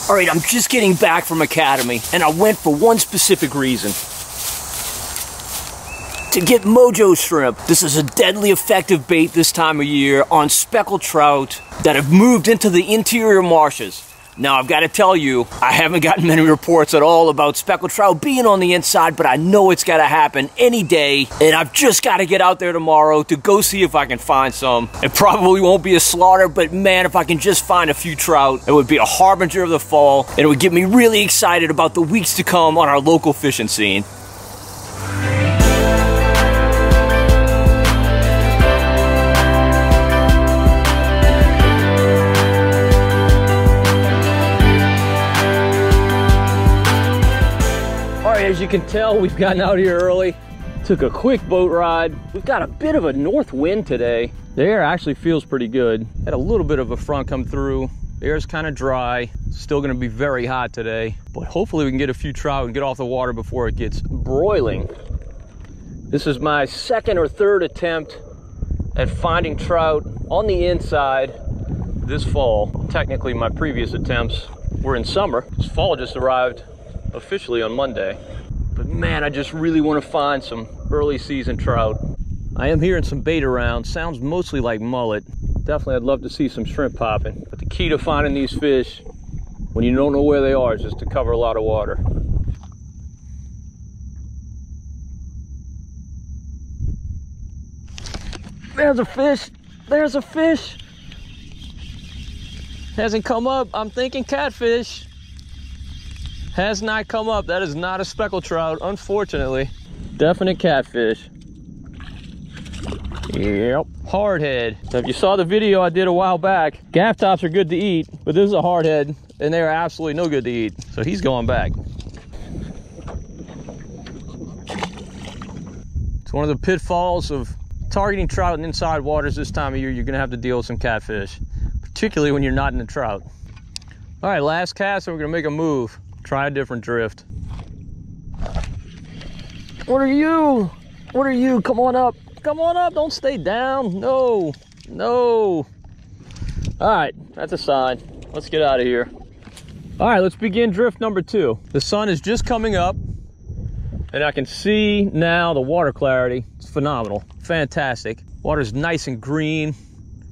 All right, I'm just getting back from Academy, and I went for one specific reason. To get Mojo Shrimp. This is a deadly effective bait this time of year on speckled trout that have moved into the interior marshes. Now, I've got to tell you, I haven't gotten many reports at all about speckled trout being on the inside, but I know it's got to happen any day, and I've just got to get out there tomorrow to go see if I can find some. It probably won't be a slaughter, but man, if I can just find a few trout, it would be a harbinger of the fall, and it would get me really excited about the weeks to come on our local fishing scene. As you can tell, we've gotten out here early, took a quick boat ride. We've got a bit of a north wind today. The air actually feels pretty good. Had a little bit of a front come through. The air's kind of dry. Still gonna be very hot today, but hopefully we can get a few trout and get off the water before it gets broiling. This is my second or third attempt at finding trout on the inside this fall. Technically, my previous attempts were in summer. This fall just arrived officially on Monday. But man, I just really want to find some early season trout. I am hearing some bait around. Sounds mostly like mullet. Definitely I'd love to see some shrimp popping. But the key to finding these fish when you don't know where they are is just to cover a lot of water. There's a fish. There's a fish. Hasn't come up. I'm thinking catfish. Has not come up. That is not a speckled trout, unfortunately. Definite catfish. Yep, hardhead. Now, if you saw the video I did a while back, gaff tops are good to eat, but this is a hardhead, and they are absolutely no good to eat. So he's going back. It's one of the pitfalls of targeting trout in inside waters this time of year. You're gonna have to deal with some catfish, particularly when you're not in the trout. All right, last cast, and we're gonna make a move. Try a different drift. What are you? What are you? Come on up. Come on up. Don't stay down. No. No. All right. That's a sign. Let's get out of here. All right. Let's begin drift number 2. The sun is just coming up, and I can see now the water clarity. It's phenomenal. Fantastic. Water's nice and green.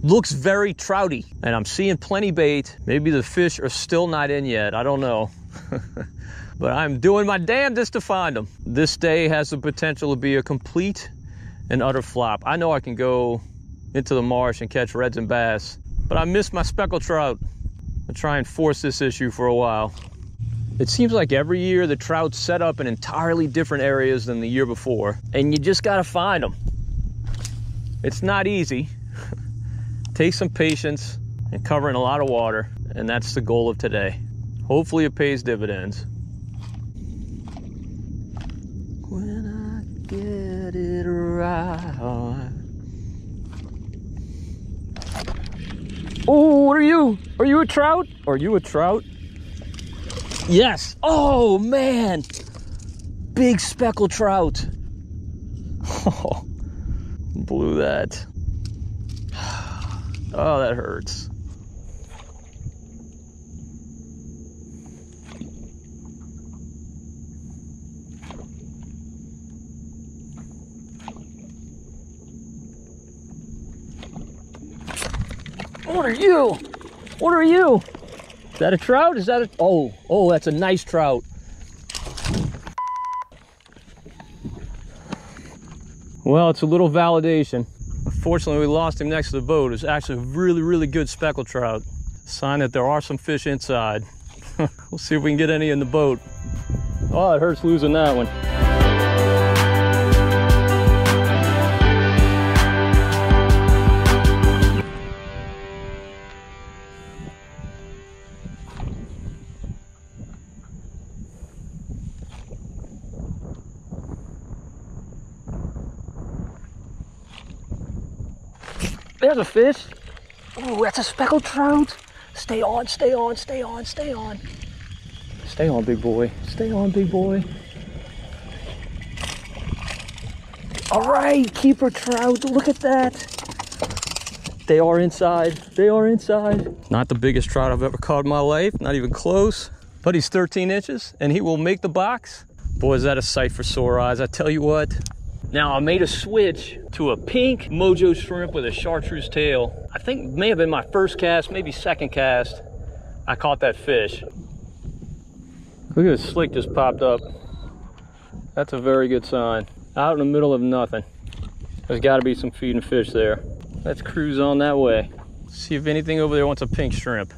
Looks very trouty, and I'm seeing plenty bait. Maybe the fish are still not in yet. I don't know. But I'm doing my damnedest to find them. This day has the potential to be a complete and utter flop. I know I can go into the marsh and catch reds and bass, but I miss my speckled trout. I'll try and force this issue for a while. It seems like every year the trout set up in entirely different areas than the year before, and you just gotta find them. It's not easy. Takes some patience and covering a lot of water, and that's the goal of today. Hopefully it pays dividends. When I get it right. Oh, what are you? Are you a trout? Are you a trout? Yes. Oh, man. Big speckled trout. Oh, blew that. Oh, that hurts. What are you? What are you? Is that a trout? Is that a... Oh, that's a nice trout. Well, it's a little validation. Unfortunately, we lost him next to the boat. It's actually a really, really good speckled trout. Sign that there are some fish inside. We'll see if we can get any in the boat. Oh, it hurts losing that one. There's a fish. Oh, that's a speckled trout. Stay on, stay on, stay on, stay on. Stay on, big boy. Stay on, big boy. All right, keeper trout. Look at that. They are inside. They are inside. Not the biggest trout I've ever caught in my life, not even close. But he's 13 inches and he will make the box. Boy, is that a sight for sore eyes, I tell you what. Now I made a switch to a pink Mojo shrimp with a chartreuse tail. I think may have been my first cast, maybe second cast. I caught that fish. Look at this slick just popped up. That's a very good sign. Out in the middle of nothing. There's got to be some feeding fish there. Let's cruise on that way. See if anything over there wants a pink shrimp.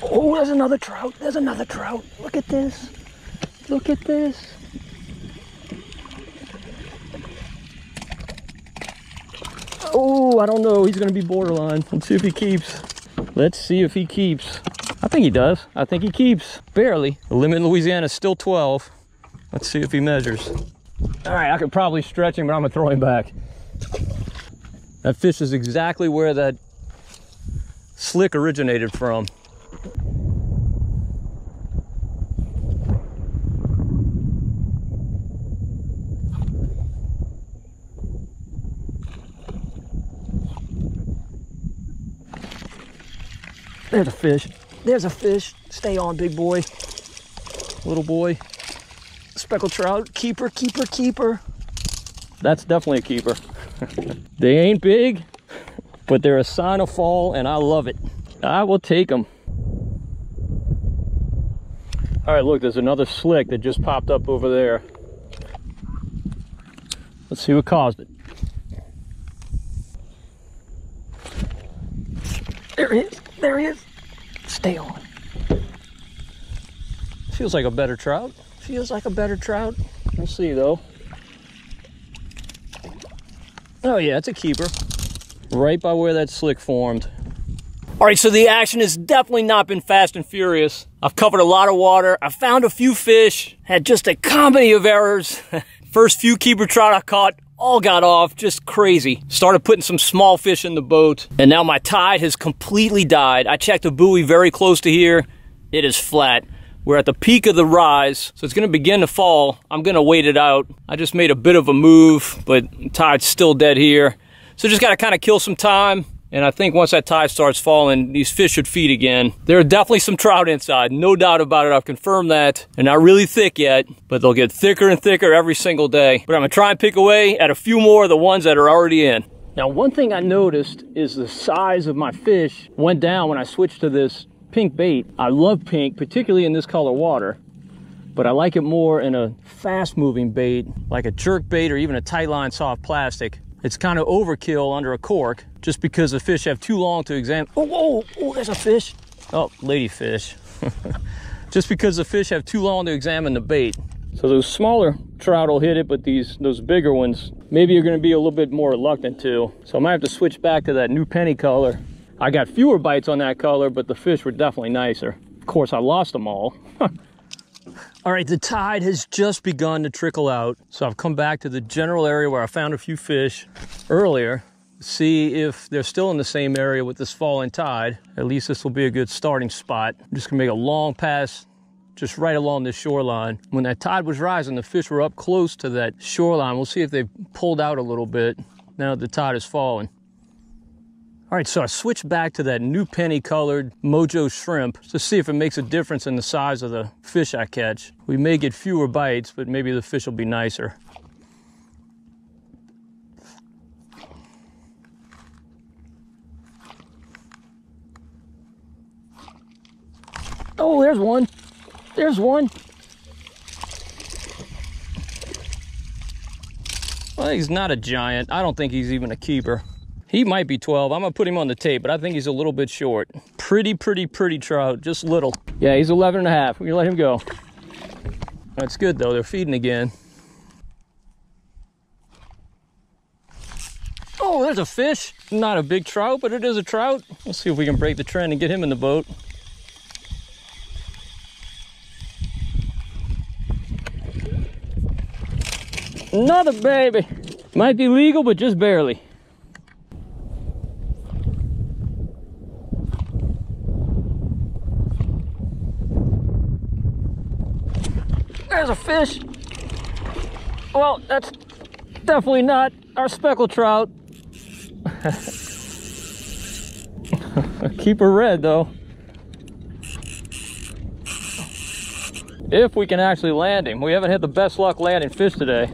Oh, there's another trout. There's another trout. Look at this. Look at this. Oh, I don't know. He's going to be borderline. Let's see if he keeps. Let's see if he keeps. I think he does. I think he keeps. Barely. The limit in Louisiana is still 12. Let's see if he measures. All right, I could probably stretch him, but I'm going to throw him back. That fish is exactly where that slick originated from. There's a fish. There's a fish. Stay on, big boy. Little boy. Speckled trout. Keeper, keeper, keeper. That's definitely a keeper. They ain't big, but they're a sign of fall, and I love it. I will take them. All right, look, there's another slick that just popped up over there. Let's see what caused it. There he is. There he is. Stay on. Feels like a better trout. Feels like a better trout. We'll see though. Oh yeah, it's a keeper. Right by where that slick formed. All right, so the action has definitely not been fast and furious. I've covered a lot of water. I found a few fish. Had just a comedy of errors. First few keeper trout I caught all got off, just crazy. Started putting some small fish in the boat, and now my tide has completely died. I checked the buoy very close to here. It is flat. We're at the peak of the rise, so it's gonna begin to fall. I'm gonna wait it out. I just made a bit of a move, but tide's still dead here. So just gotta kind of kill some time. And I think once that tide starts falling, these fish should feed again. There are definitely some trout inside, no doubt about it. I've confirmed that. They're not really thick yet, but they'll get thicker and thicker every single day. But I'm gonna try and pick away at a few more of the ones that are already in. Now, one thing I noticed is the size of my fish went down when I switched to this pink bait. I love pink, particularly in this color water, but I like it more in a fast moving bait, like a jerk bait or even a tight line soft plastic. It's kind of overkill under a cork just because the fish have too long to examine. Oh, there's a fish. Oh, ladyfish. Just because the fish have too long to examine the bait. So those smaller trout will hit it, but those bigger ones, maybe you're gonna be a little bit more reluctant to. So I might have to switch back to that new penny color. I got fewer bites on that color, but the fish were definitely nicer. Of course, I lost them all. All right, the tide has just begun to trickle out. So I've come back to the general area where I found a few fish earlier. See if they're still in the same area with this falling tide. At least this will be a good starting spot. I'm just gonna make a long pass just right along this shoreline. When that tide was rising, the fish were up close to that shoreline. We'll see if they've pulled out a little bit now that the tide is falling. All right, so I switched back to that new penny colored Mojo shrimp to see if it makes a difference in the size of the fish I catch. We may get fewer bites, but maybe the fish will be nicer. Oh, there's one. There's one. Well, he's not a giant. I don't think he's even a keeper. He might be 12. I'm gonna put him on the tape, but I think he's a little bit short. Pretty trout, just little. Yeah, he's 11 and a half. We're gonna let him go. That's good though, they're feeding again. Oh, there's a fish. Not a big trout, but it is a trout. Let's see if we can break the trend and get him in the boat. Another baby. Might be legal, but just barely. There's a fish. Well, that's definitely not our speckled trout. Keep her red though. If we can actually land him. We haven't had the best luck landing fish today.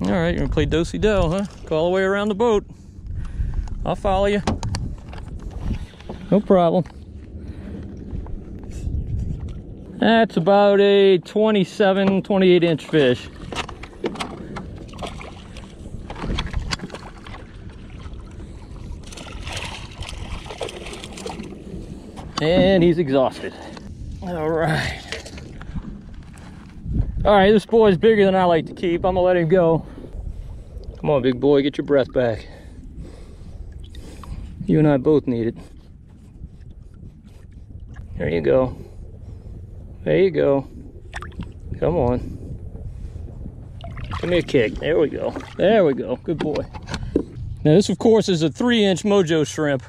All right, you're gonna play do-si-do, huh? Go all the way around the boat. I'll follow you. No problem. That's about a 27, 28 inch fish. And he's exhausted. All right. All right, this boy's bigger than I like to keep. I'm gonna let him go. Come on, big boy, get your breath back. You and I both need it. There you go. There you go. Come on. Give me a kick. There we go. There we go. Good boy. Now this, of course, is a 3-inch Mojo shrimp.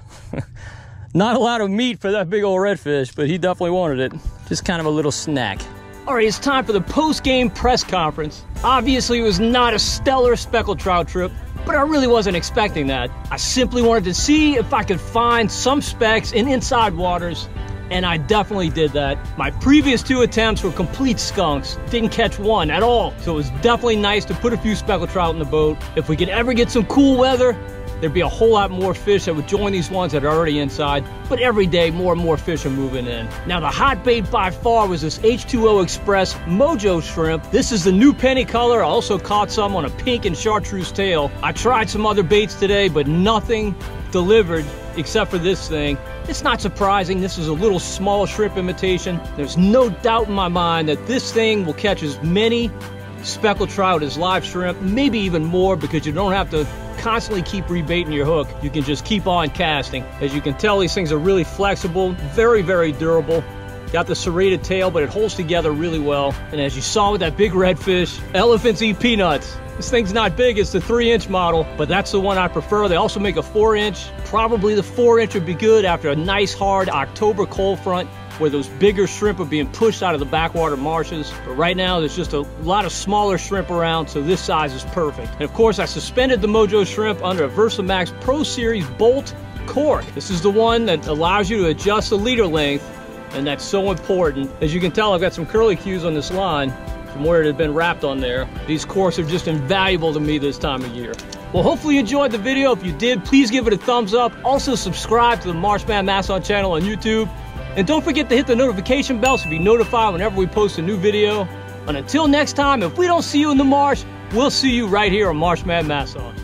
Not a lot of meat for that big old redfish, but he definitely wanted it. Just kind of a little snack. All right, it's time for the post-game press conference. Obviously, it was not a stellar speckled trout trip, but I really wasn't expecting that. I simply wanted to see if I could find some specks in inside waters, and I definitely did that. My previous 2 attempts were complete skunks. Didn't catch one at all, so it was definitely nice to put a few speckled trout in the boat. If we could ever get some cool weather, there'd be a whole lot more fish that would join these ones that are already inside, but every day more and more fish are moving in. Now the hot bait by far was this H2O Express Mojo shrimp. This is the new penny color. I also caught some on a pink and chartreuse tail. I tried some other baits today, but nothing delivered except for this thing. It's not surprising. This is a little small shrimp imitation. There's no doubt in my mind that this thing will catch as many speckled trout as live shrimp, maybe even more, because you don't have to constantly keep rebaiting your hook. You can just keep on casting. As you can tell, these things are really flexible, very, very durable. Got the serrated tail, but it holds together really well. And as you saw with that big redfish, elephants eat peanuts. This thing's not big, it's the 3-inch model, but that's the one I prefer. They also make a 4-inch. Probably the 4-inch would be good after a nice hard October cold front, where those bigger shrimp are being pushed out of the backwater marshes. But right now, there's just a lot of smaller shrimp around, so this size is perfect. And of course, I suspended the Mojo shrimp under a Versamax Pro Series Bolt cork. This is the one that allows you to adjust the leader length, and that's so important. As you can tell, I've got some curly cues on this line from where it had been wrapped on there. These corks are just invaluable to me this time of year. Well, hopefully you enjoyed the video. If you did, please give it a thumbs up. Also subscribe to the Marshman Masson channel on YouTube. And don't forget to hit the notification bell so you be notified whenever we post a new video. And until next time, if we don't see you in the marsh, we'll see you right here on Marshman Masson.